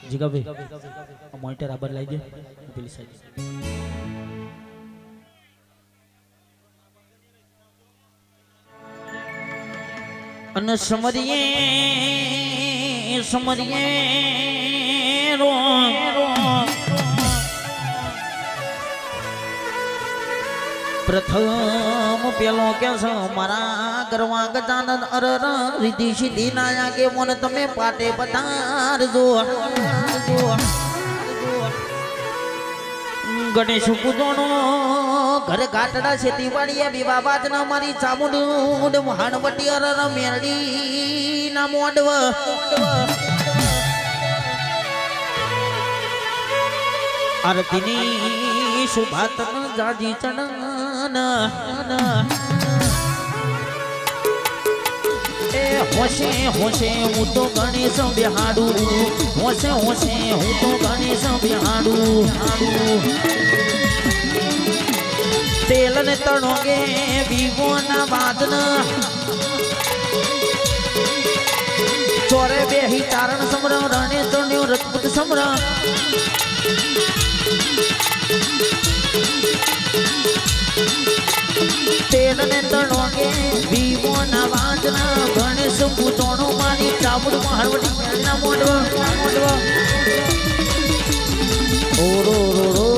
જીગા ભાઈ મોનિટર આબર લઈ દે પેલી સાઈડ અન સમરીએ રો પ્રથમ પેલો કે છે મારા ગરવા ગજાનન અરર રીતિ સીધી નાયા કે મોને તમે પાટે પધારજો ગણેશ પૂજોનો ઘર ઘાટડા ખેતી વાડીએ બીવા બાજના મારી ચામુંડ મહાણવટી અરર મેરડી ના મોડવ આરતીની શુભાતન જાજી ચણન એ હોશે હોશે હું તો ગણેશ બિહાડું હોશે હોશે હું તો ગણેશ બિહાડું તેલ ને તણોગે વિવો ના બાદન ચોરે બેહી ચારણ સમર રણે ચણ્યો રજપૂત સમર તેરને તણોગે વિવો ના વાંચના ગણેશ પૂતોણો મારી ચામુડ મહારવટી મેળના મોડવા ઓરો રો રો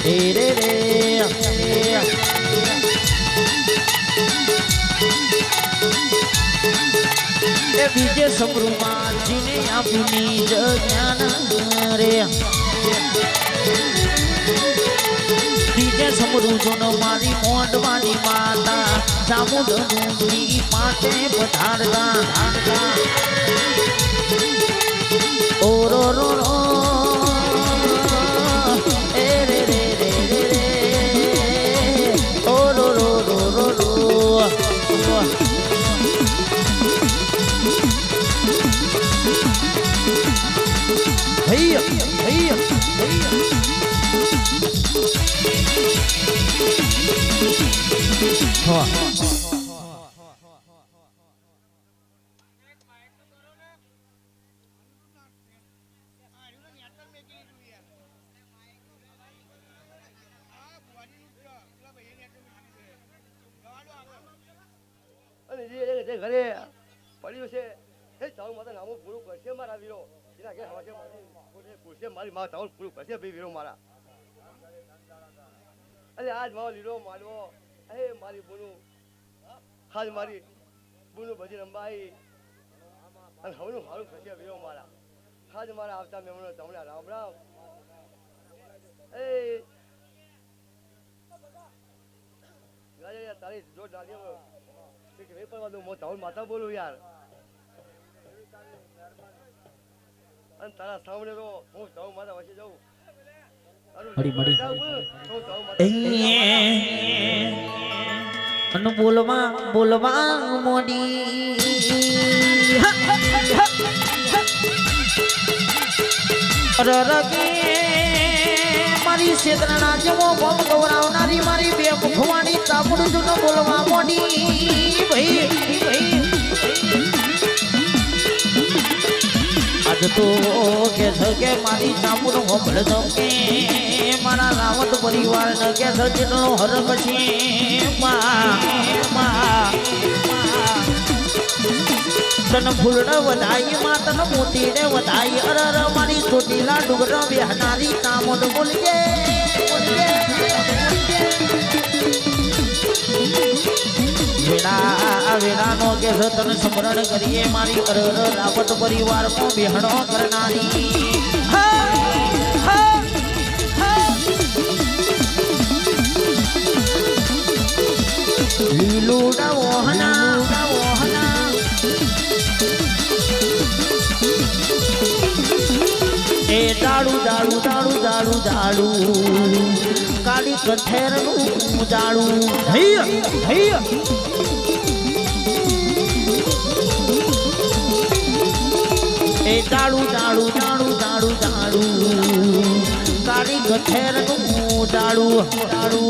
રે રે એ બીજે સમરૂમાં જીને આપ્યું નિજ જ્ઞાન રે બીજે સમરૂ જોનો મારી મોઢવાની માતા ચામુંડ મુંડી માટે પધારતા ઓરો રો રો એ રે રે રે રે રે ઓરો રો રો રો રો ભૈયા ભૈયા હા ઘરે પડ્યું છે હે તારું માતા નામું પૂરું કરશે મારા વીરો એના ઘેર હવાશે પૂછશે મારી માં તારું પૂરું કરશે ભાઈ વીરો મારા અરે આજ મારો લીલો માડવો હે મારી બોનું આજ મારી બોનું ભજી રંબાઈ અને હવનું હારું કરશે વીરો મારા આજ મારા આવતા મહેમાનો તમને રામ રામ એ ગાજે તારી જો ડાલ્યો માતા બોલું યાર અને તારા સામે તો હું તારું માતા વચ્ચે જાઉં અનુ બોલવા બોલવા મોડી રરગે મારી શેતરણા જેવો ભમ ગવરાવનારી મારી બે મુખવાણી ચાપડું જુન બોલવા મોડી ભાઈ આજ તો કે સકે મારી ચાપડ હોબળ તો કે મારા રાવત પરિવાર ન કે જેટલો હરક છે તન ફૂલડ વધાઈ માં તન મોતી ને વધાઈ અરર મારી ચોટીલા ડુંગર બેહનારી તામોડ બોલજે વેડા વેડા નો કે તન સમરણ કરીએ મારી અરર રાવત પરિવાર કો બેહણો કરનારી લીલુડા ઓહના એ દાડુ દાડુ દાડુ દાડુ દાડુ કાળી કઠેર નું દાડુ હૈયા હૈયા એ દાડુ દાડુ દાડુ દાડુ દાડુ કાળી કઠેર નું દાડુ દાડુ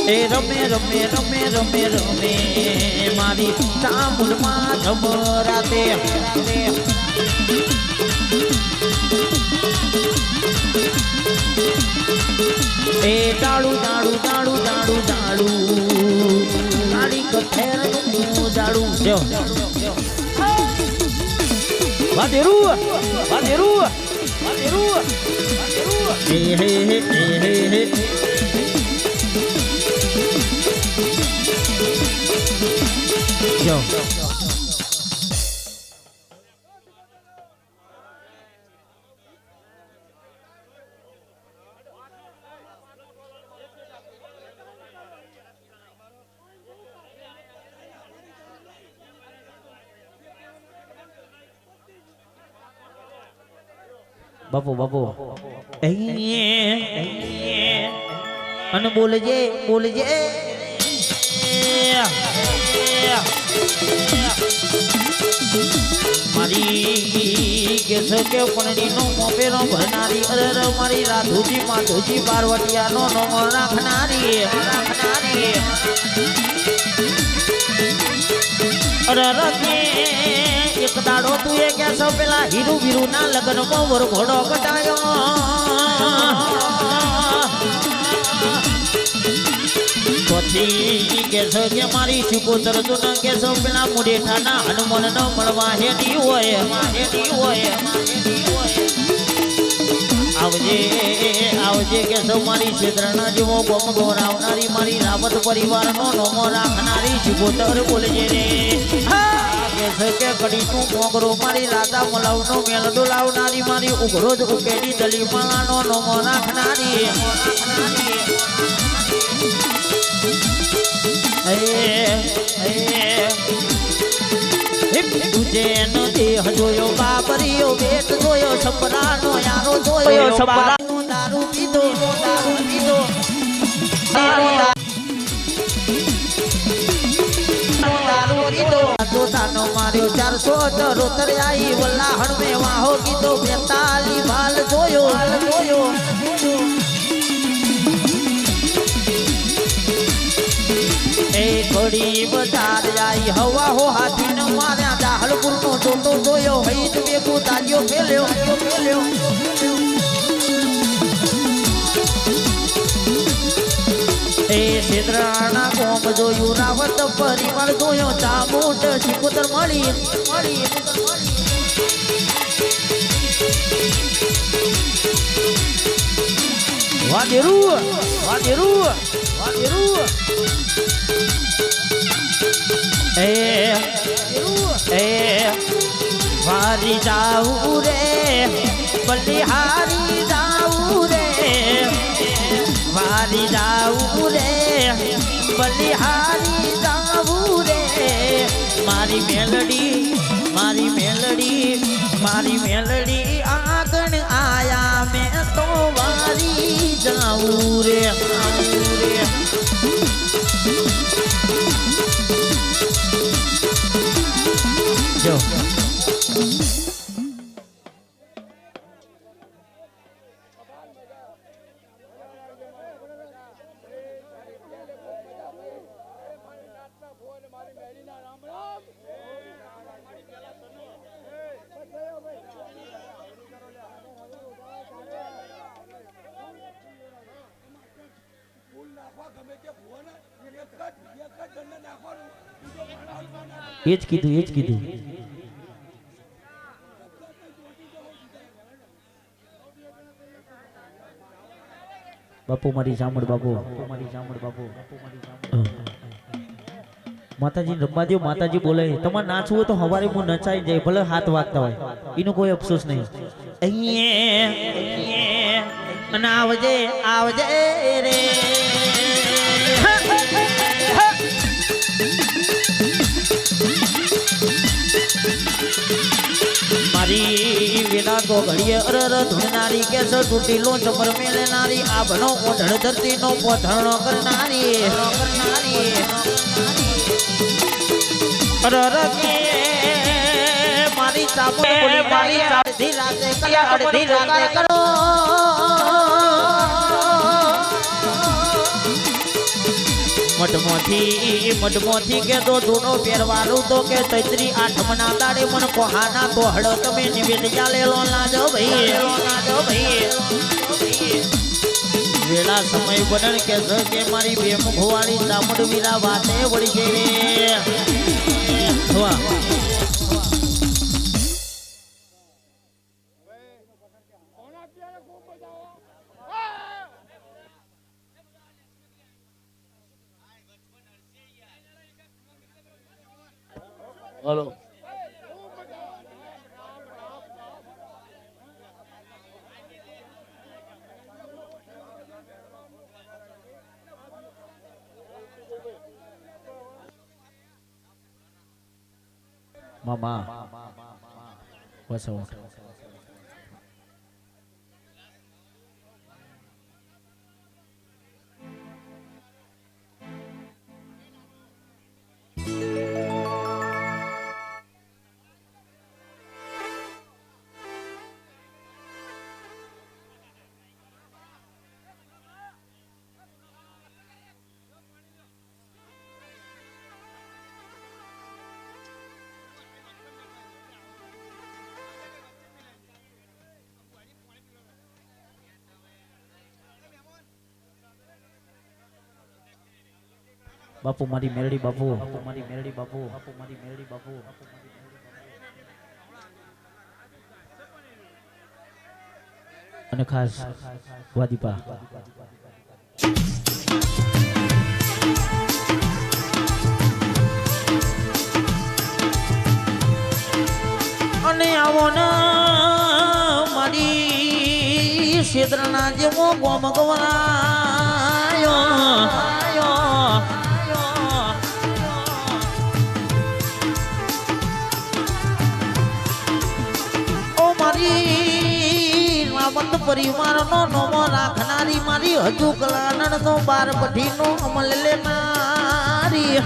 એ રમે રમે રમે રમે રમે મારી ચામુંડમાં ધમરાતે એ દાડુ દાડુ દાડુ દાડુ દાડુ કાળી કઠેર નું દાડુ જો વાદેરું હે હે હે હે હે Yo. બાપુ બાપુ અને બોલજે બોલજે મારી કે પણડીનો મોપેરો ભરનારી અરે મારી રાધુજી માધુજી પાર્વતીયાનો નોમો રાખનારી અરે કે એક દાડો તું એ કેસો પેલા હીરુ વીરુ ના લગ્ન માં વરઘોડો કટાયો પછી કેસો કે મારી શિકોતર તું ન કેસો પેલા મુડેઠાના હનુમાન ન મળવા હેડી હોય આવજે આવજે કેસો મારી છેતરણા જેવો ગોમ ગોરાવનારી મારી રાવત પરિવારનો નોમો રાખનારી શિકોતર બોલજે રે કે કડી તું મોગરો મારી રાધા મલાવનો મેલ ડોલાવનારી મારી ઉઘરો જ ઉકેડી દલીમાળાનો નોમો રાખનારી તુજે નો દેહ જોયો બાબરીયો વેટ જોયો સપરાનો યારો જોયો સપરાનો દારૂ પીધો તાનો માર્યો 473 આઈ વલ્લાહણ મે વાહો કીધો 42 ભાલ જોયો એ ઘડી બજાર આઈ હવા હો હાથી ન માર્યા દાહલપુર નો જોતો જોયો હઈ જ બેગો તાજો ફેલ્યો એ છેતરાણા કોમ જોયું રાવત પરિવાર જોયો ચામુંડ શિકોતર મળી વાદેરું એ વારી જાઉં રે બલિહારી જાઉં રે વારી જાઉં રે બલિહારી જાઉં રે મારી મેલડી આગણ આયા મેં તો વારી જાઉં રે જો એ જ કીધું બાપુ મારી જામડ બાપુ માતાજી રમવા દો માતાજી બોલે તમારે નાચવું હોય તો હવારે હું નચાઈ જાય ભલે હાથ વાગતા હોય એનો કોઈ અફસોસ નહીં અહીંયા આવજે રે મારી વિના તો ઘડીએ અરર ધૂણનારી કેસ તૂટીલો ચમર મેલેનારી આભનો ઓઢળ ધરતીનો પોથણો કરનારી અરર કે મારી ચામુંડ બોલી મારી અડધી રાતે કરો મઢમોથી કે તો ધૂનો પહેરવાનું તો કે ચૈત્રી આઠમના દાડે મન કોહાના તો હડો તમે નિવેદ ચાલેલો લાજો ભાઈ વેલા સમય બદલ કે મારી બેમુખવાળી ચામુંડ વીરા વાતે વળી છે રે વાહ હલો મામા વસો બાપુ મારી મેરડી બાપુ, બાપુ મારી મેરડી બાપુ, બાપુ મારી મેરડી બાપુ. અને ખાસ વાદીપા અને આવો ને મારી શેત્રના જેવો ગોમ ગવરાયો ઓ મારી રાવત પરિવારનો નોમો રાખનારી મારી હજુ કલાનનો બાર પઢીનો અમલ લેનારી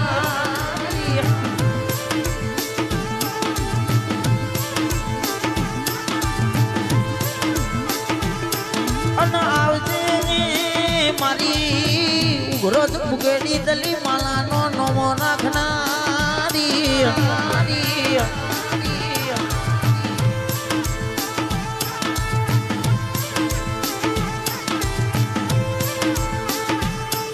અને આવજે મારી ઉગ્રજ મુગેડી દલી માલાનો નોમો રાખનારી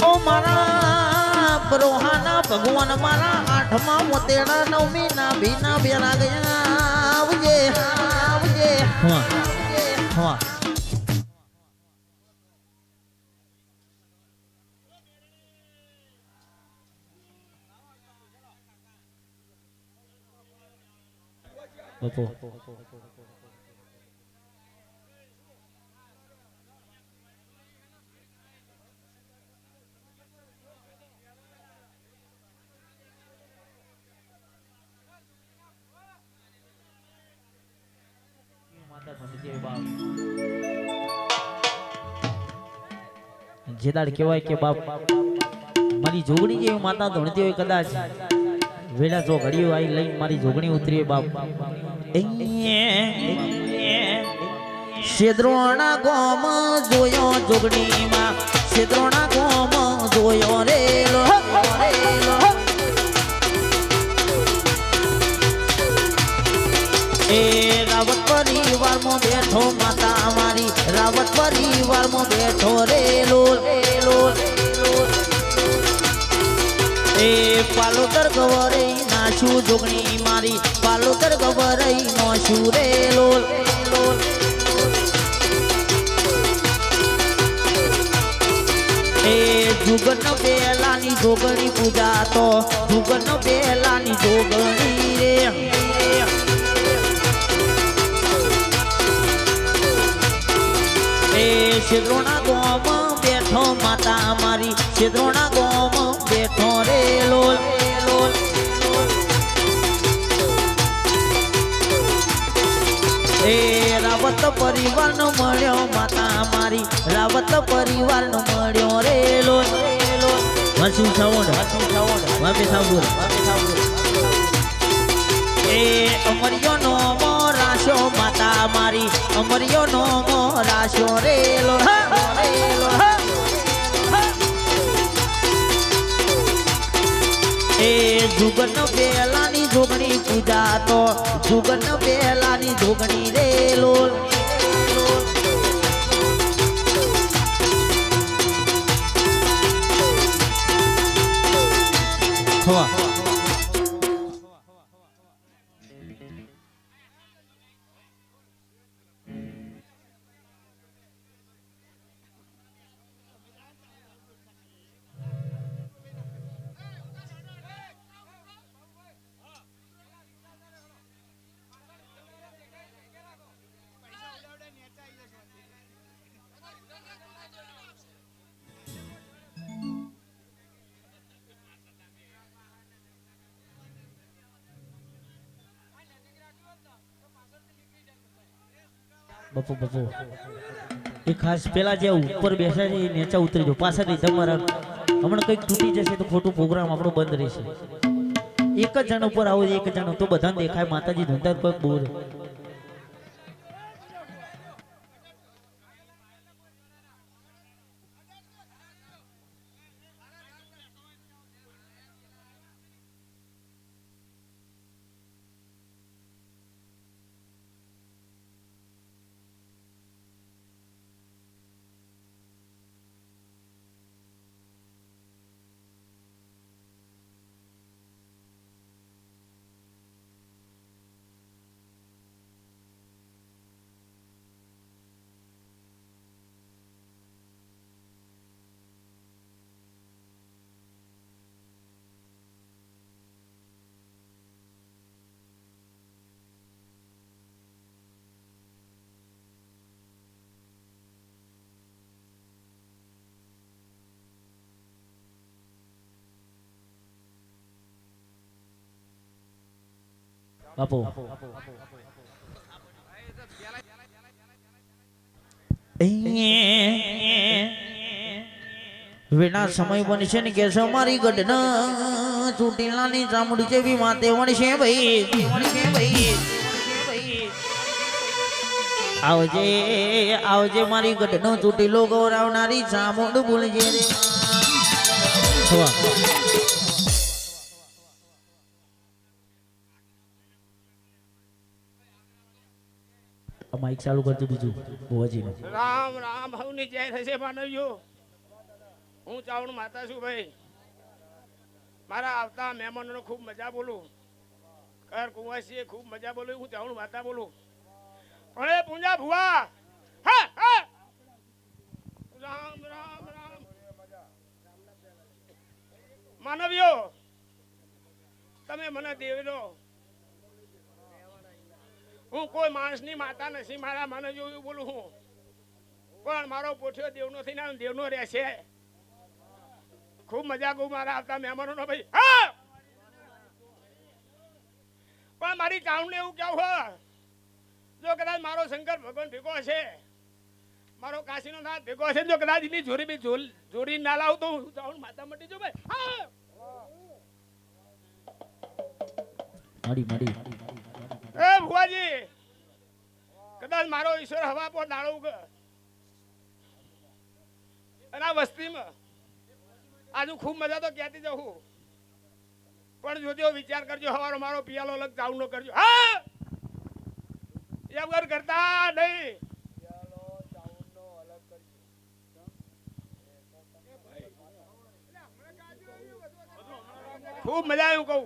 ઓ મારા બરોહાના ભગવાન મારા આઠમા મોતેડા નવમી ના ભીના બેરા ગયા આવજે આવજે હા હા બાપુ જે દાડ કહેવાય કે બાપ મારી જોગણી જેવી માતા ધોણતી હોય કદાચ વેલા જો ઘડીઓ આવી લઈને મારી જોગણી ઉતરી બાપ શેદ્રોણા ગોમ જોયો જોગણીમાં શેદ્રોણા ગોમ જોયો રેલો એ રાવત પરિવારમાં બેઠો માતા મારી રાવત પરિવારમાં બેઠો રેલો એ પાલોતર ગવરે નાશું જોગણી મારી પાલોતર ગવરે નાશું રેલો એ જુગન બેલાની જોગણી પૂજા તો જુગન બેલાની જોગણી રે એ શેદ્રોણા ગોમ બેઠો માતા મારી શેદ્રોણા ગોમ બેઠો રે લોલ એ રાવત પરિવારનો મળ્યો માતા મારી રાવત પરિવારનો મળ્યો રે લોલ વાસી સાવડ વાપે સાબુર એ અમરિયો નો મોરાશો માતા મારી અમરિયો નો મોરાશો રેલો એ જુગન બેલાની જોગણી પૂજા તો જુગન બેલાની જોગણી રેલો હા બાપુ બાપુ એ ખાસ પેલા જે ઉપર બેસા છે એ નીચે ઉતરી જાવ પાછળથી તમારા હમણાં કંઈક તૂટી જશે તો ખોટું પ્રોગ્રામ આપણો બંધ રહેશે એક જ જણ ઉપર આવો એક જણ તો બધાને દેખાય માતાજી ધંધા કોઈક બહુ બાપુ વિના સમય બનશે ને કેશો મારી ગઢના ચૂંટીલાની ચામડી જેવી માતે વણશે ભાઈ આવજે આવજે મારી ગઢનો ચૂંટીલો ગૌરાવનારી ચામુંડ બોલજે રે માઈક ચાલુ કરજો બીજું ભુવાજી રામ રામ હવની જય થશે માનવજો. હું ચાવણ માતા છું ભાઈ. મારા આવતા મહેમાનોને ખૂબ મજા બોલું. કર કુંવાસીએ ખૂબ મજા બોલું. હું ચાવણ માતા બોલું. પણ એ પૂંજા ભુવા હા હા રામ રામ રામ માનવ્યો તમે મને દેવનો હું કોઈ માણસની માતા નથી. મારા મને જોયું બોલું હું પણ મારો પોઠ્યો દેવનો થઈને દેવનો રહેશે. ખૂબ મજા કહું મારા આવતા મહેમાનોનો ભાઈ. હા પણ મારી ચાવણને એવું કેવું હોય જો કદાચ મારો શંકર ભગવાન ભેગો હશે, મારો કાશીનો નાથ ભેગો હશે, જો કદાચ એની જોડી બી જોડી ના લાવું તો હું ચાવણ માતા મટી જો ભાઈ. હા એ ભુવાજી કદાચ મારો ઈશ્વર હવા પર દાડો ઉગે અને આ વસ્તીમાં આજુ ખૂબ મજા તો કહેતી જવું પણ જોજો વિચાર કરજો હવારો મારો પિયાલો અલગ ચાવનો કરજો. હા એ વગર કરતા નહીં. ખૂબ મજા આવ્યું કહું.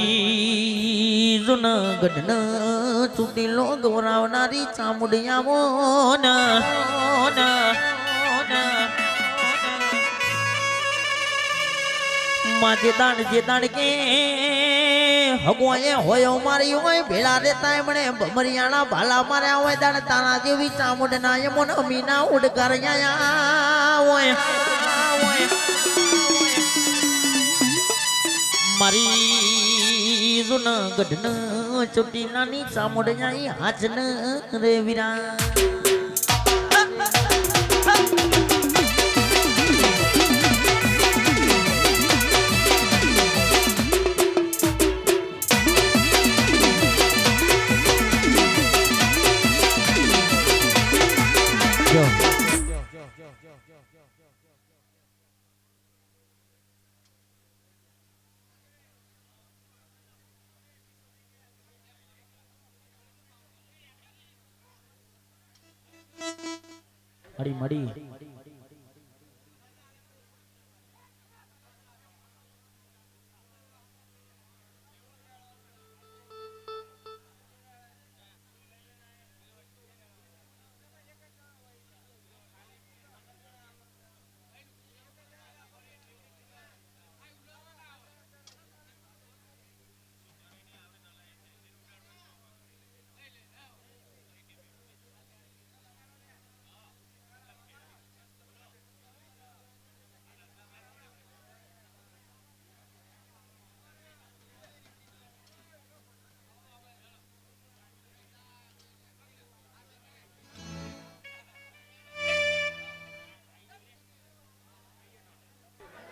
મારી જુનાગઢના ચૂંટીલો ગૌરાવનારી ચામુંડિયાઓ માં જે દાણ કે હગવાએ હોય મારી હોય ભેળા રેતા એમણે ભમરિયાણા ભાલા માર્યા હોય દાણ તારા જેવી ચામુંડના એમો મીના ઉડકાર હોય મારી જુનાગઢના ચોટીલાની ચામુંડિયાઈ હાજન રે વીરા. મળી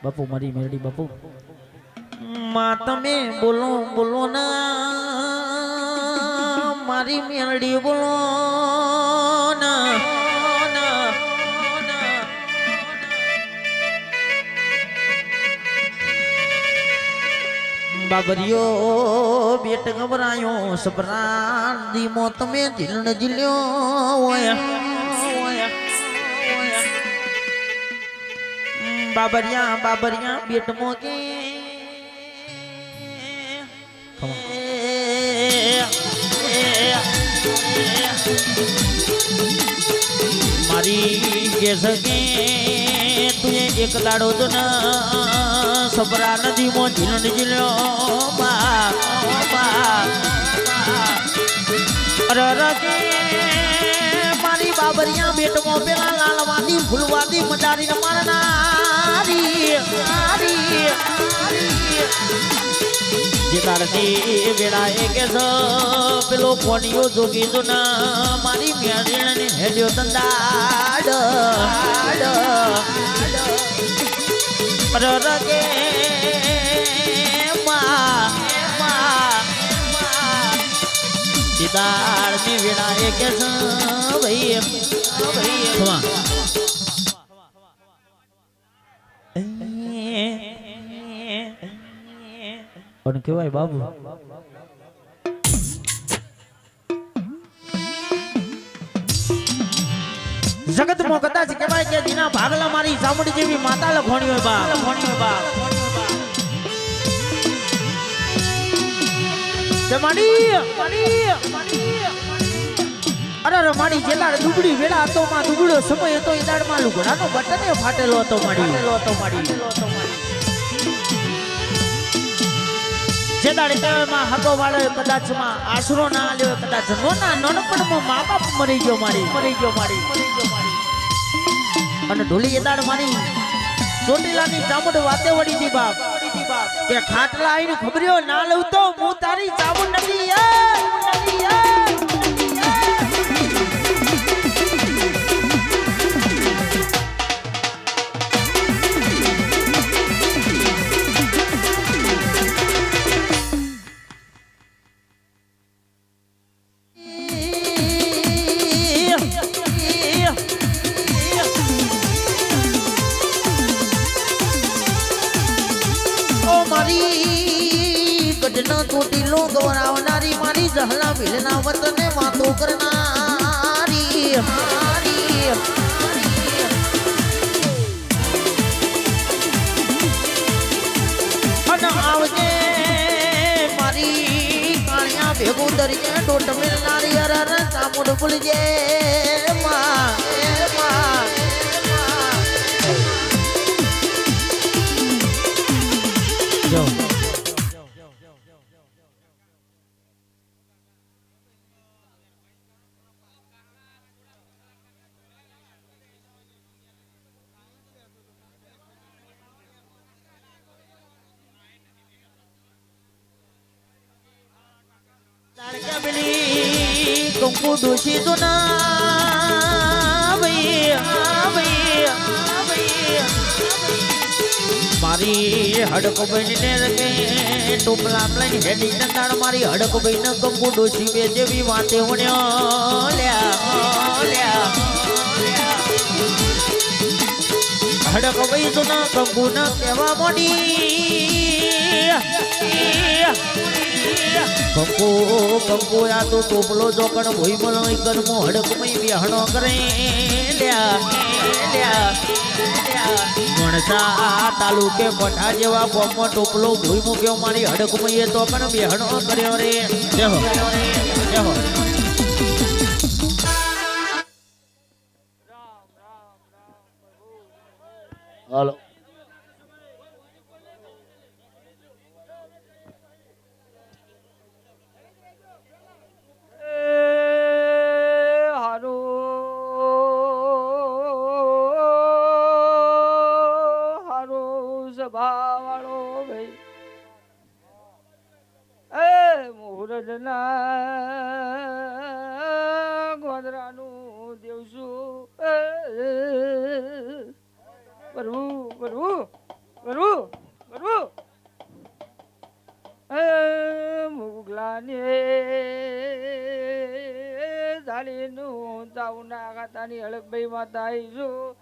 બાપુ મારી મેરડી બાપુ માં તમે બોલો બોલો ના મારી મેરડી બોલો ના બાબરિયો બેટ ગભરાયો સબરાન દીમો તમે જીલણ જીલ્યો બાબરિયા બાબરિયા બેટ મોકે મારી કે સકે તું એક દાડો તો ના સબરા નદી મો જીલણ જીલ્યો મારી બાબરિયા બેટમો પેલા લાલવાદી ફૂલવાદી મદારી મારનારી જે તારતી વેળા એ કે પેલો કોણીઓ જોગી જો ના મારી મેળીને હેલ્યો તંદાડ રગે દીદાર ની વેળા એ કે ભાઈ પણ કેવાય બાબુ જગત માં કદાચ કહેવાય કે દીના ભાગલા મારી ચામડી જેવી માતા લખોણી હોય બા અરે માડી જેલા દુબળી વેળા હતો માં દુબળો સમય હતો એ દાડમાં લુગડાનો બટન ફાટેલો હતો માડી જે દાડે તેમાં હકો વાળો કદાચ માં આશરો ના આલ્યો કદાચ નોના નોનપણમાં મા બાપ મરી ગયો માડી અને ઢોલી એ દાડ મારી ચોટીલાની ચામુંડ વાતે વળી દી બાપ કે ખાટલા આઈને ખબર્યો ના લઉં તો હું તારી ચામુંડ નથી ચોટીલો ગવરાવનારી મારી જહલા ભીલના વતને વાતો કરનારી અને આવજે મારી કાળિયા ભેગું દરિયે ટોટ મિલનારી અરર ચામુંડ ભૂલજે જો કંકુ ડોશી તો ના મારી હડકો બહીને રગે ટોપલા લઈને હેડી નંદાણ મારી હડકો બહીને કંકુ ડોશી બે જેવી વાતે વણ્યો હડકો બહી તો ના કંકુ ના કહેવા મોડી કંકુ આ તો ટોપલો જોકણ ભોઈ મલો કરમો હડકમઈ બેહણો કરે મણસા તાલુકે પઠા જેવા ગામમાં ટોપલો ભોઈ મૂક્યો મારી હડકમઈ તો પણ બેહણો કર્યો રે જહો હાલો ગોધરાનું દેવસું પ્રભુ પ્રભુ કરવું કરવું એ મુગલાને ઝાલીનું ચાવના ખાતાની હળકભાઈ માતા આવીશું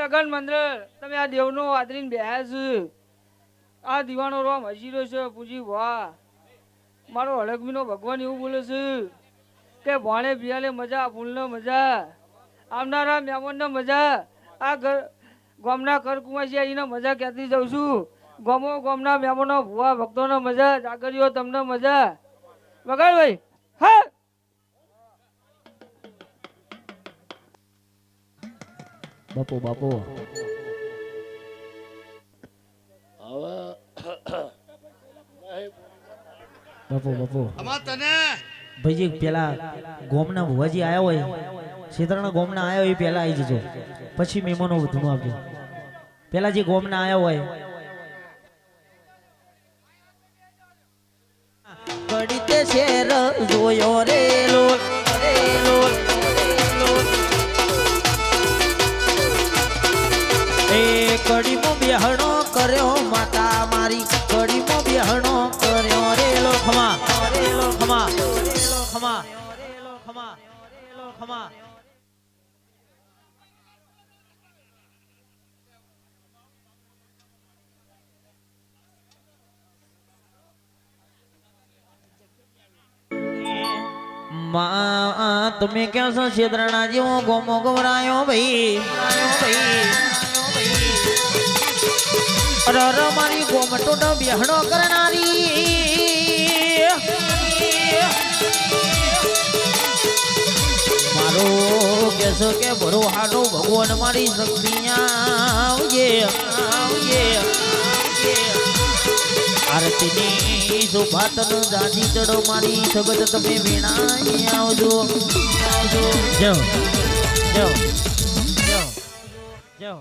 ગગન મંત્ર તમે આ દેવનો આદરીને બેહ્યા છે આ દીવાનો રોમ હસી રહ્યો છે પૂજી વાહ મારો હળકમીનો ભગવાન એવું બોલે છે કે ભણે બિયાલે મજા ફૂલને મજા આવનારા મહેમાનને મજા આ ગામના કરકુમાસી આવીને મજા કહેતી જાઉં છું ગામના મહેમાનો ભુવા ભક્તોને મજા જાગરીઓ તમને મજા વગાડ ભાઈ હા બાપુ બાપુ બાપુ બાપુ ભાઈજી પેલા ગોમના ભુવાજી આયા હોય ક્ષેત્રના ગોમના આયા હોય પેલા આવી જજો પછી મહેમાનો વધુ આપજો પેલા જે ગોમના આયા હોય કડીતે શેર જોયો રે લોલ રે લોલ એ કડીમો બેહણો કર્યો માતા મારી કડીમો બેહણો કર્યો રે લોખમા રે લોખમા રે લોખમા રે લોખમા રે લોખમા માં તમે ક્યાં છો છેદરણા જેવો ગોમો ગવરાયો ભાઈ અરર મારી ગોમટો બેહણો કરનારી મારો કેસો કે ભરો હાડો ભગવાન મારી શક્તિ આવજે આરતીની શોભાતન દાદી ચડો મારી સગત તમે વેણાઈ આવજો જય જય જય જય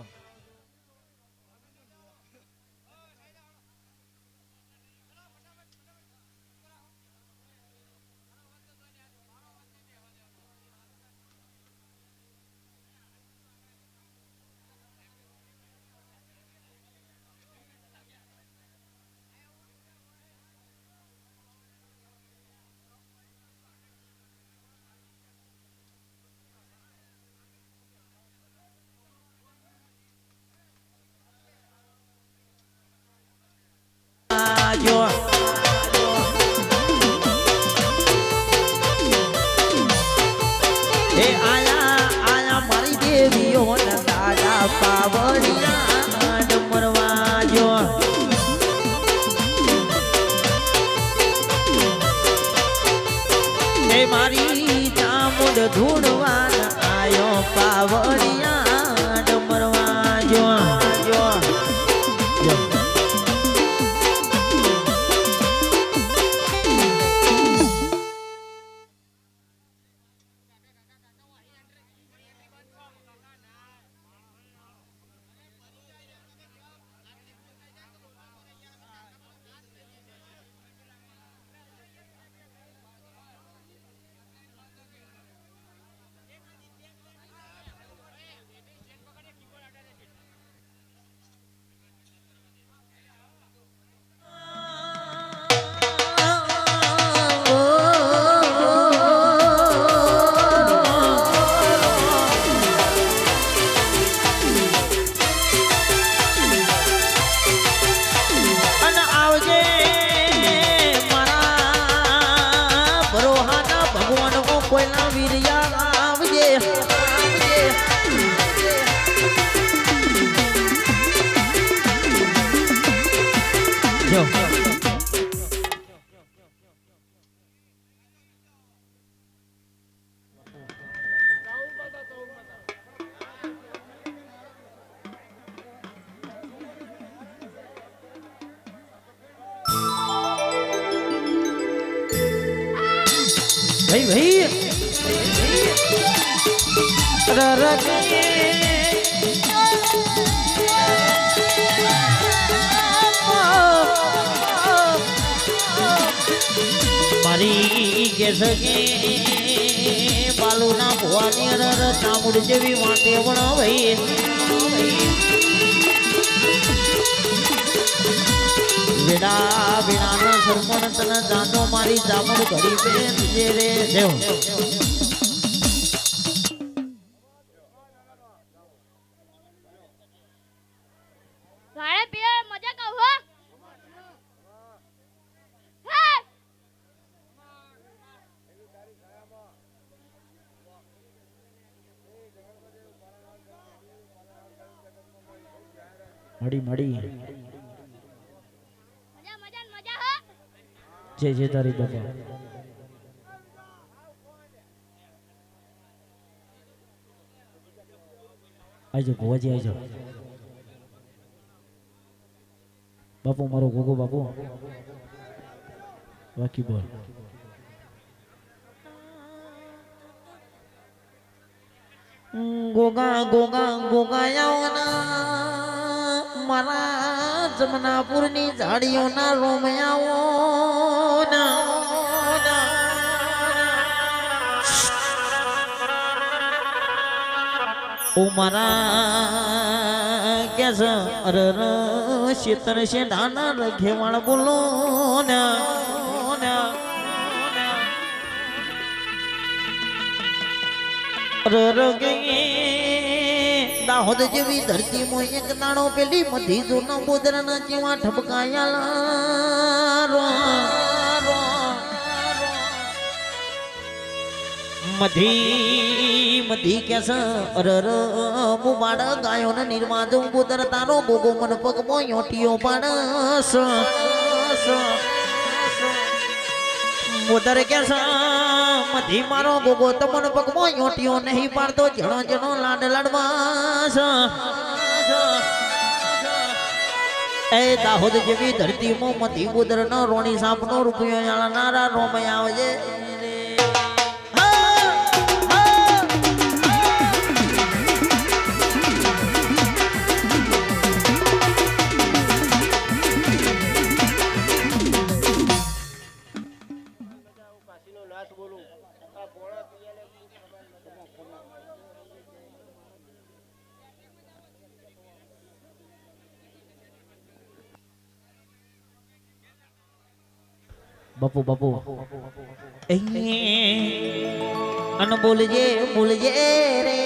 મારી ચામુંડ ધૂણવાન આયો પાવડિયા ડમરવા જો ભાઈ મારી કે સકે બાલુના ભવાની અરર ચામુડ જેવી વાતે વણો ભાઈ વેડા વિનાનો સરપણ તને જાનો મારી ચામુડ ઘડી પે રે દેવ ગાળે પીએ મજા કહો હો હે મડી મડી મજા મજા મજા હો જય જય તારી બાપા આજો ગોવાજી આજો બાપુ મારો ગોગો બાપુ બાકી બોલ ગોગા ગોગા ગોગાયાઓના મારા જમનાપુરની ઝાડીઓના રોમયાઓના ઓ મારા કેસ અરર શેતર શેઢાના રખેવાળ બોલો ના દાહોદ જેવી ધરતી મો એક દાણો પેલી મધી જોના બોદરના જેવા ઠપકાયા મધી મધી કેસ અરર મુ બાળ ગાયો ને નિર્માજો બોદર તારો ગોગો મન પગ મો યોટીઓ પાડસ બોદર કેસ મધી મારો ગોગો તમન પગ મો યોટીઓ નહીં પાડતો જણો જણો લાડ લાડવાસ એ દાહોદ જેવી ધરતી મો મધી બોદર નો રોણી સાપ નો રૂપિયો જાણનારા રોમય આવજે કાશીનો નાથ બોલું આ ભોળા પિયાને બાપુ બાપુ અન બોલજે બોલજે રે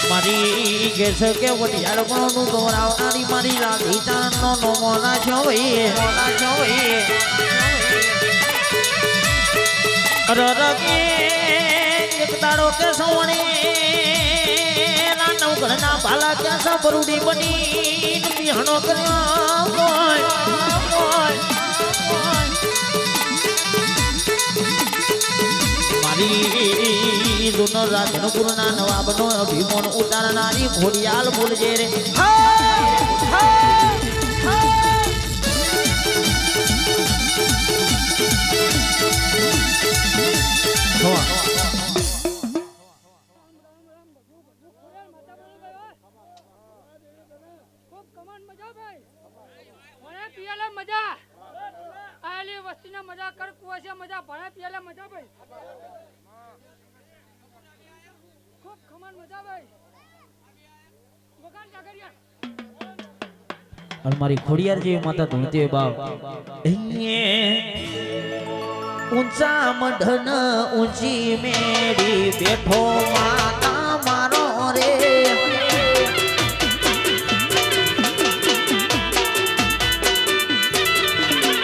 મારી ગેસ કે વડિયાળ નું ગોરાવનારી મારી રાધી ચારણ નો નોમો નાખ્યો ભાઈ અરર કે એક દાડો કે સવણી રાનવ ઘરના ભાલા કે સબરુડી બની બિહાણો કર્યો મારી દુનો રાજનપુર ના નવાબ નો અભિમાન ઉતારનારી ઘોડિયાલ બોલજે રે ખૂબ કમાન મજા ભાઈ ભણે પિયાલે મજા આલી વસ્તીને મજા કર કુવાસે મજા ભણે પિયાલે મજા ભાઈ ખૂબ કમાન મજા ભાઈ બગાન જાગરિયા અને મારી ખોડિયાર જેવી માતા ધૂણતી હોય બાપ ઊંચા મઢન ઊંચી મેળી બેઠો માતા મારો રે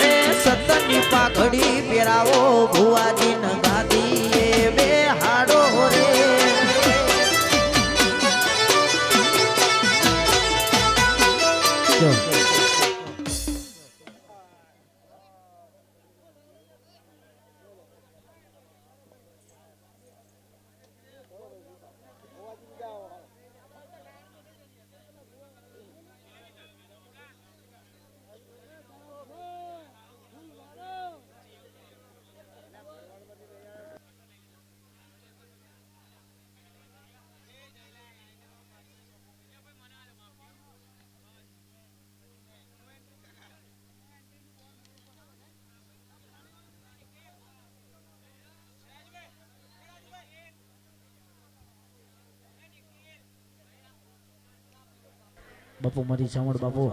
એ સતની પાઘડી પહેરાવો ભુવાજી ન ગાદી એ બે હાડો રે બાપુ મારી સાંભળ બાપુ.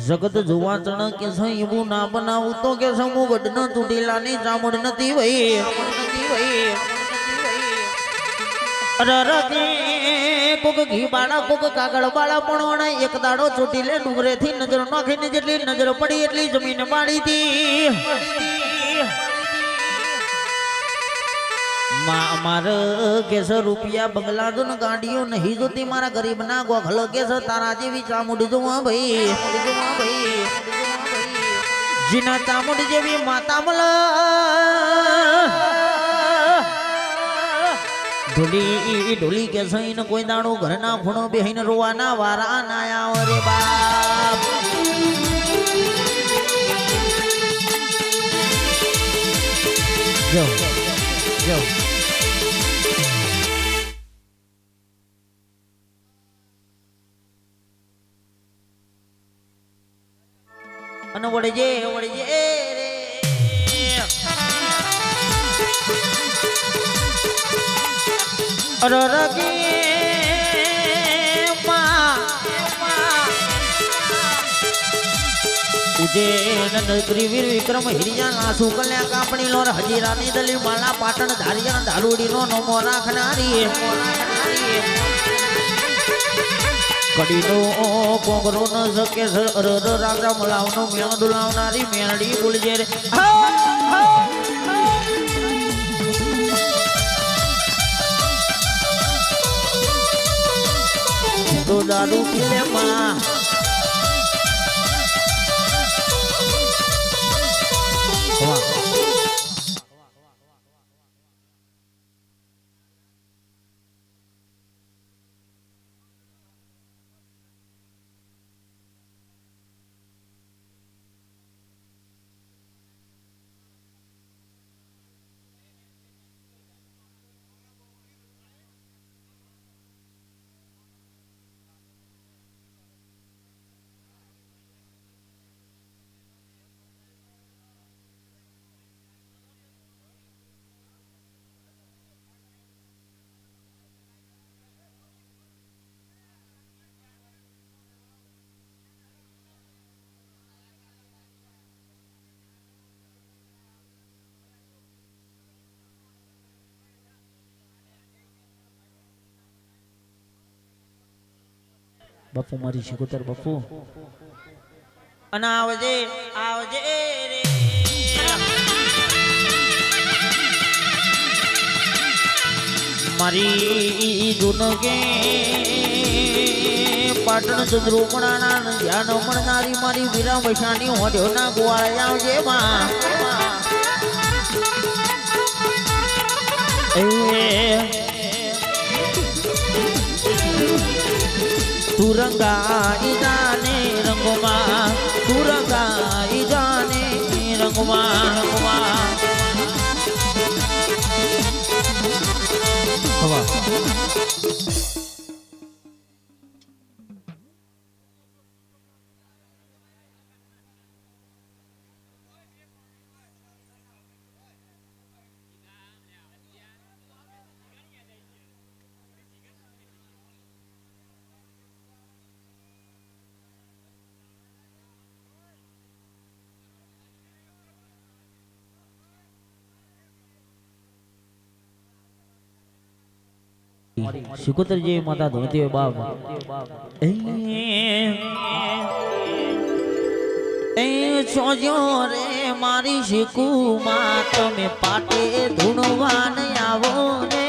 જગત જોવા ચણ કે છે એવું ના બનાવું તો કે છે હું ગઢ ન તૂટેલાની ચામડ નથી વઈ કોક ઘી બાળા કોક કાગળ બાળા પણ એક દાડો ચોટી લે ડુંગરે થી નજર નાખીને જેટલી નજર પડી એટલી જમીન પાડી હતી. માર કેસ રૂપિયા બંગલા જો ગાડીઓ નહીં જોતી મારા ગરીબ ના ગોખલો કેસ તારા જેવી ચામુંડ જોવા ભાઈ જીના ચામુંડ જેવી માતા મલ ઢોલી કે સહીને કોઈ દાડો ઘરના ખૂણો બેહીને રોવાના વારા ના આવ રે બાપ. જો અને વળજે રે અરરગે ઉજ્જૈન નગરી વીર વિક્રમ હિરિયા આસુ કલ્યા કાપણી લોર હજીરાની દલી માલા પાટણ ધારિયા દારૂડી નો નમો રાખનારી કડીનો કોંગરો ન શકે રાજા મલાવનો મેળ ડુલાવનારી મેળડી બોલજે રે તો દારૂ પીલે માં બાપુ મારી શિકોતર બાપુ અને આવજે રે મારી દુનગે પાટણ ચંદ્રોપણાના ધ્યાન મળનારી મારી વીરા વૈશાણી હોડ્યો ના ગોવાળ આવજે માં તુરંગા ઈજાને રંગમાં તુરંગા ઈજાને રંગમાં શિકોતર જે માતા ધોતી હોય બાપ સોજો રે મારી શીકુ માં તમે પાટે ધૂણવાન આવો ને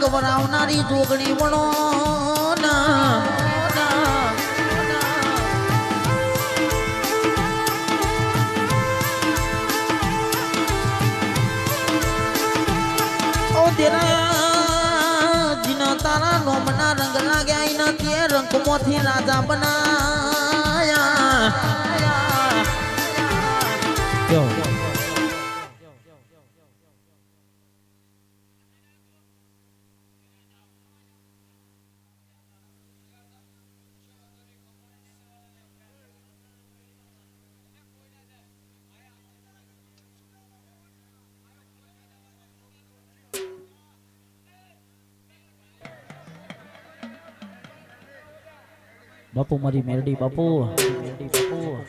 ગવરાવનારી જોગણી વણો તારા નોમના રંગ લાગ્યા એના તે રંગમાંથી રાજા બનાયા બાપુ મારી મેરડી બાપુ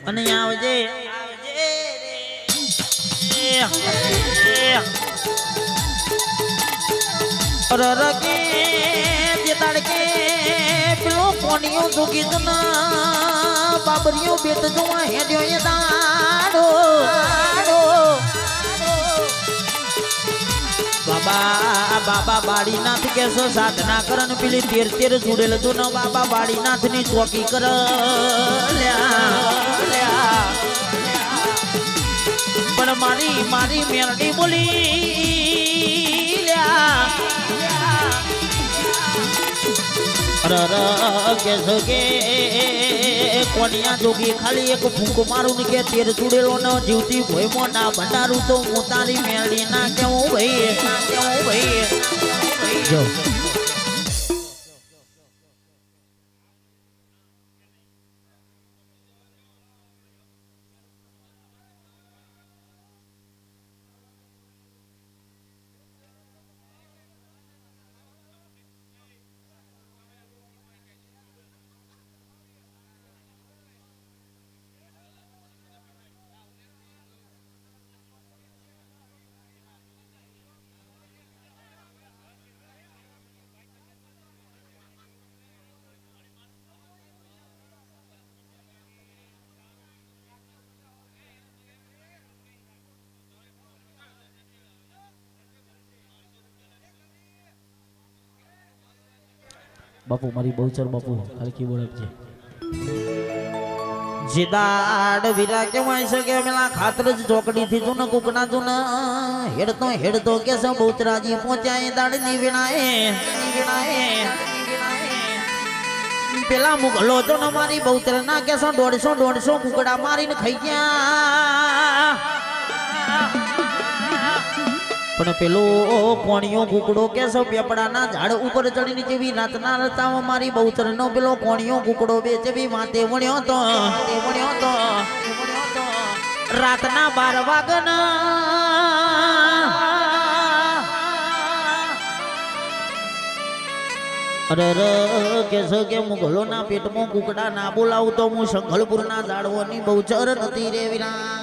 અને આવજે રરકે જે તડકે પેલો કોણીઓ જોગી દના બાબરીઓ બેટ જોવા હેડ્યો એ દાડો બાબા બાબા બાળીનાથ કેસો સાધના કરન પેલી તેર તેર છોડેલ તો ન બાબા બાળીનાથ ની ચોકી કર પણ મારી મારી મેરડી બોલી કેસો કે કોનિયા જોગી ખાલી એક ફૂંક મારું ને કે તેર છોડેલો ન જીવતી ભોય મોટા ભંડારું તો હું તારી મેરડી ના કેવું ભાઈ જો બાપુ મારી બહુચર બાપુ હલકી બોલક છે જીદાડ વિરા કેવાય છે કે મેલા ખાતર જ ચોકડી થી જુન કુકના જુન હેડતો કે છે બહુચરાજી પહોંચ્યા દાડ ની વિણાએ પેલા મુગલો જો ન મારી બહુચર ના કે 150 કુકડા મારીને ખાઈ ગયા પણ પેલો કોણિયો કુકડો કેસો પેપડાના ઝાડ ઉપર ચડીને જેવી રાતના રસ્તામાં મારી બહુચરનો પેલો કોણિયો કુકડો બે જેવી માથે વણ્યો તો રાતના 12 વાગના અરે કેસો કે મુગલોના પેટમાં કુકડા ના બોલાવું તો હું સંઘલપુરના ઝાડવાની બહુચર નથી રે વિરા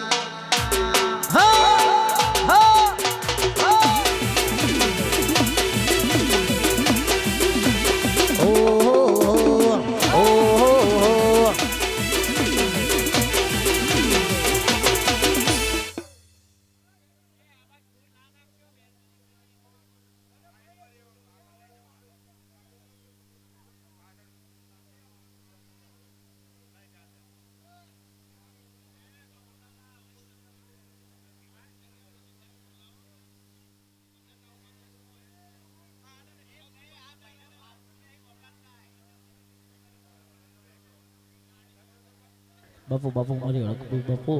બાપુ બાપુ મારી હડકડું બાપુ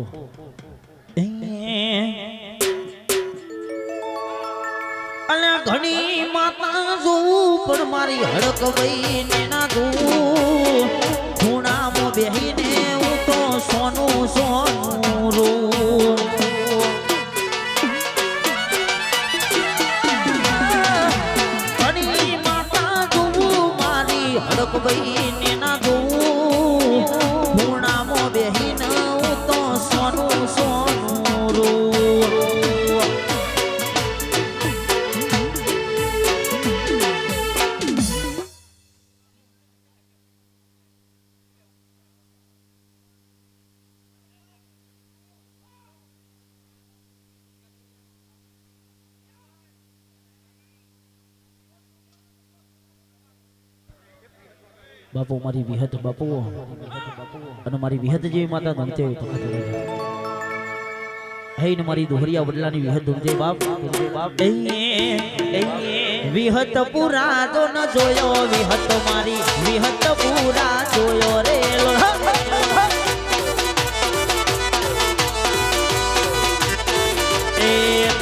અલ્યા ઘણી માતા જોઉં પણ મારી હડક વઈને ના જોઉં ખૂણામાં બેહીને હું તો સોનું રોઉં ઘણી માતા જોઉં મારી હડક વઈને ના જોઉં ખૂણામાં બેહીને હું તો સોનું રોઉં બાપુ મારી વિહત બાપુ અને મારી વિહત જેવી માતા ધૂમતે હે ને મારી દોહરિયા વડલાની વિહત ધૂમતે બાપ વિહત પુરા તો ન જોયો વિહત મારી વિહત પુરા જોયો રે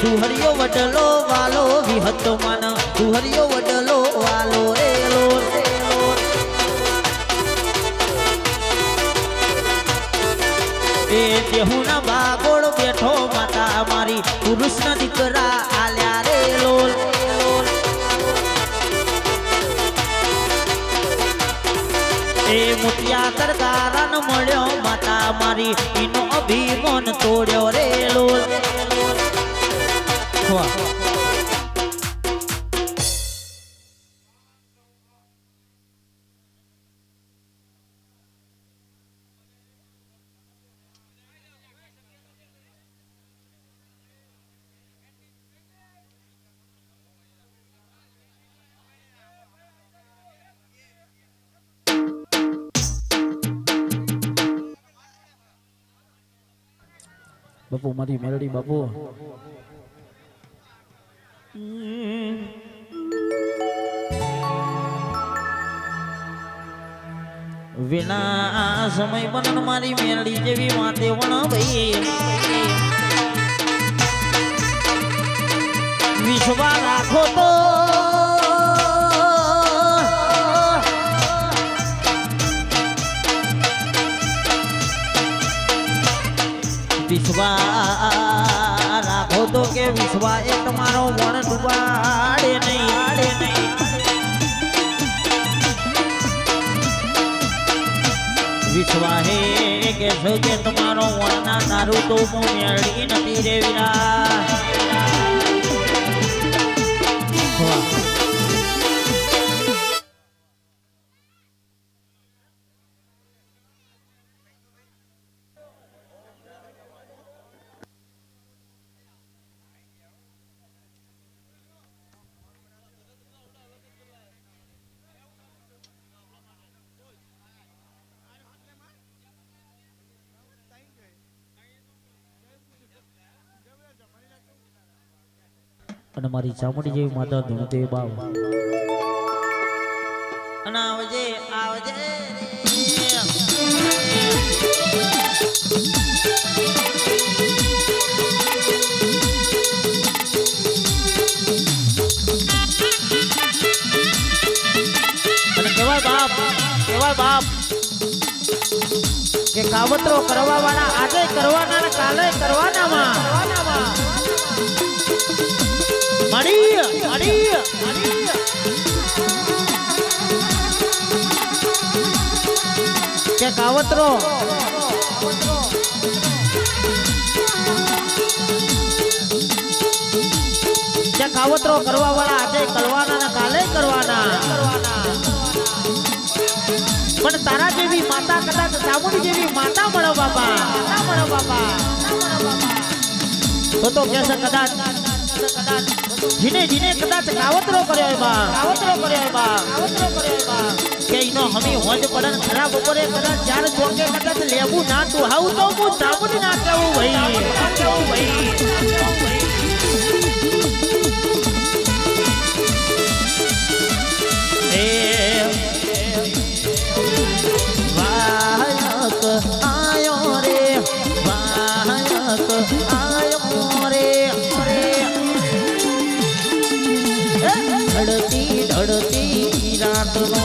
દુહરિયો વડલો વાલો વિહત માન દુહરિયો વડલો વાલો રે એ દેહુના બાગોળ બેઠો માતા મારી પુરુષના દીકરા આલ્યા રે લોલ એ મોતિયા કરકારન મળ્યો માતા મારી એનો અભિમાન તોડ્યો રે લોલ બાપુ મારી મેલડી બાપુ વિના સમય બનન મારી મેલડી જેવી વાતે વણ ભાઈ વિશ્વા રાખો તો વિશ્વા રાખો તો કે વિશ્વા એ તમારો વણ ડુબાડે નહીં વિશ્વા હે કે છો કે તમારો વણના દારૂ તો હું મેળવી નથી રે વિરા અને મારી ચામડી જેવી માતા ધૂમતે બાવ અને આવજે આવજે અને કેવાય બાપ કે કાવતરો કરવા વાળા આજે કરવાના ને કાલે કરવાનામાં કે કાવતરો કરવા વાળા આજે કરવાના ને કાલે કરવાના પણ તારા જેવી માતા કદાચ ચામુંડી જેવી માતા મળો બાપા તો કેસે કદાચ જીને કદાચ કાવતરો કર્યો કે એનો હમી હોજ પડન ખરાબ બપોરે કદાચ ચાર ચોકે કદાચ લેવું ના તું હાઉ તો હું ચામુંડી ના કેવું ભાઈ વાયક આયો રે ઢળતી રાતનો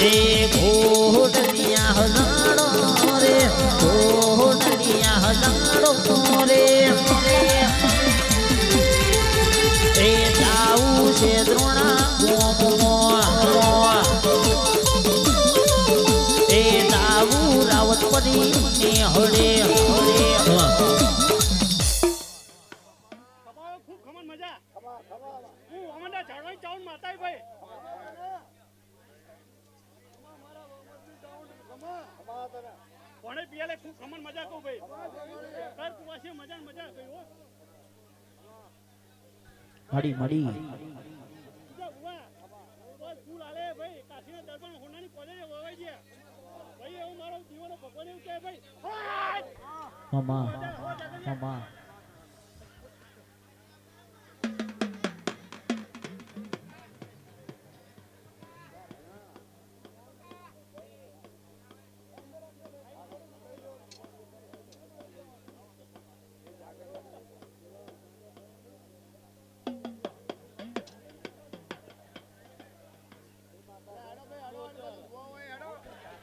એ ઘોડલિયા હલાડો રે એ જાવું છે દ્રોણા એ જાવું રાવત પડી ને હળે કોણે પિયાલે ખૂબ ખમણ મજા કહું ભાઈ કર કુવાસી મજા ગઈ હો મળી મળી ફૂલ આલે ભાઈ કાશીના દરબાર હોનાની કોલેજે વવાઈ ગયા ભાઈ એવું મારો દીવાનો ભગવાન એવું કહે ભાઈ મામા મામા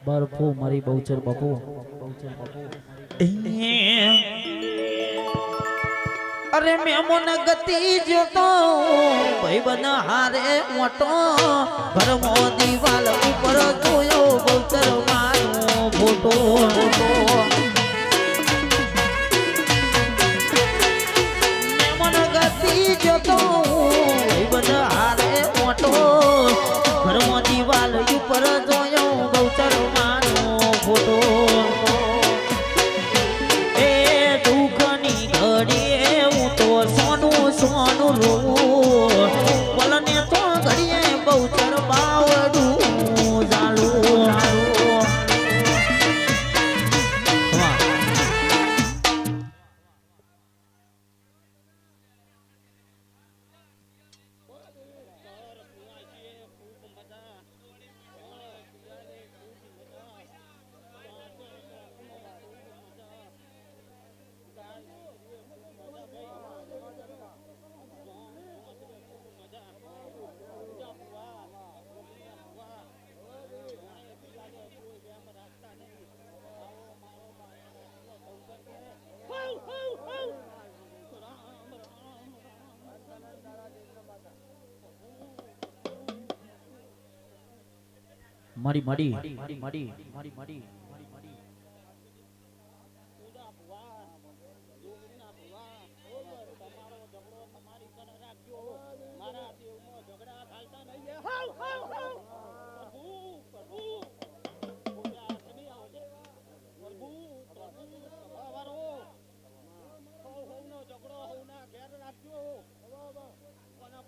બરફો મારી બહુચર બાપુ અરે મેમોન ગતિ જોતો ભાઈ બન હારે મોટો ઘરમો દિવાલ ઉપર જોયો બહુચર મારો ફોટો મેમોન ગતિ જોતો ભાઈ બન હારે મોટો ઘરમો દિવાલ ઉપર જોયો બહુચર મારો ફોટો એ દુઃખની ઘડીએ હું તો સોનું સોનું રોવું પલને તો ઘડીએ બહુચર બાવડું જાલું મડી મડી મડી મડી મડી મડી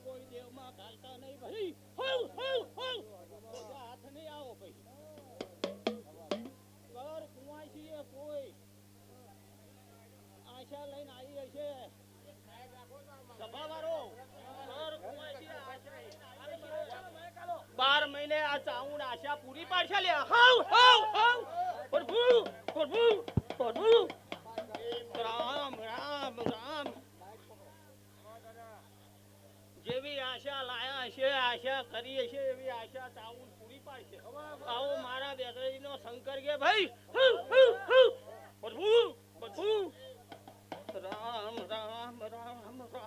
કોઈ દેવમાં ઘાલતા નહીં ભાઈ હાથ નહીં આવો ભાઈ ઘર કુવાય છીએ કોઈ આશા લઈને આવી હશે સભાવાળો ઘર કુવાય છીએ આશા લઈને આવી હશે 12 મહિને આ ચાઉન આશા પૂરી પાડશે લે હાવ હાવ હાવ પ્રભુ પ્રભુ પ્રભુ રામ રામ રામ જેવી આશા લાયા છે આશા કરી છે એવી આશા ચાઉન પૂરી પાડશે આવો મારા બેગડીનો શંકર કે ભાઈ પ્રભુ પ્રભુ રામ રામ રામ રામ